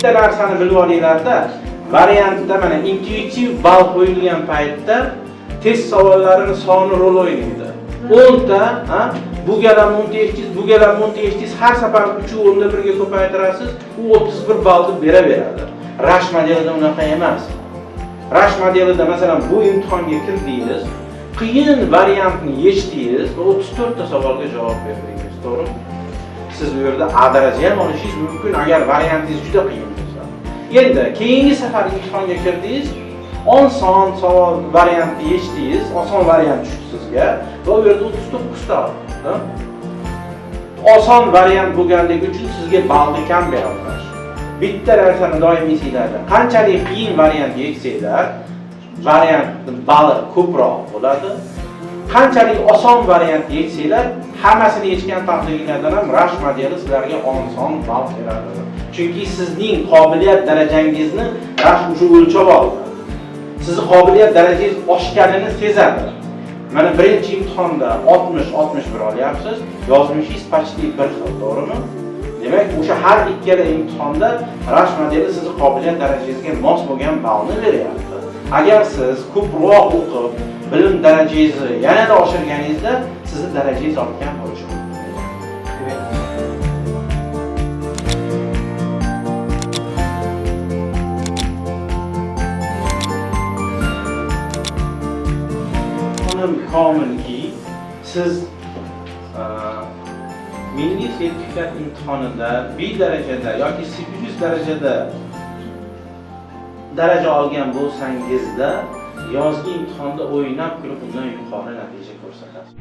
bitta narsani bilib olinglar-da, variantda mana intuitiv ball qo'yilgan paytda test savollarining soni rol o'ynaydi. 10 ta, bu galam 10 eshitdingiz, bu galam 10 eshitdingiz, har safar 3-10 ga ko'paytirasiz, u 31 ballni beraveradi. Rush modelida unaqa emas. Rush modelida masalan bu imtihonga kirdingiz, qiyin variantni yechdingiz va 34 ta savolga javob berdingiz, to'g'rimi? Siz bu yerda A daraja ham olishingiz mumkin agar variantingiz juda qiyin bo'lsa. Endi keyingi safar imtihonga kirdingiz, oson savol variantni yechdingiz, oson variant tushdi sizga va u yerda 39 ta oldi. Oson variant bo'lganligi uchun sizga ballni kam beradilar. Bitta narsani doim esinglarda, qanchalik qiyin variant yechsanglar, variantning balli ko'proq bo'ladi. Qanchalik oson variant yechsanglar, hammasini yechgan taqdiringizda ham Rush modeli sizlarga oson ball beradi. Chunki sizning qobiliyat darajangizni Rush o'sha o'lchab oladi. Sizning qobiliyat darajangiz oshganini sezadi. Mana birinchi imtihonda 60-61 olyapsiz, yozmishingiz почти bir xil, to'g'rimi? Demak, o'sha har ikkala imtihonda Rush modeli sizning qobiliyat darajangizga mos bo'lgan ballni beryapti. Agar siz ko'proq o'qib, bilim darajangizni yanada oshirganingizda, sizning darajangiz ortgan bo'lishi mumkin. Komilki, siz milliy sertifikat imtihonida B darajada yoki C+ darajada daraja olgan bo'lsangizda, yozgi imtihonda o'ynab kulib undan yuqori natija ko'rsatasiz.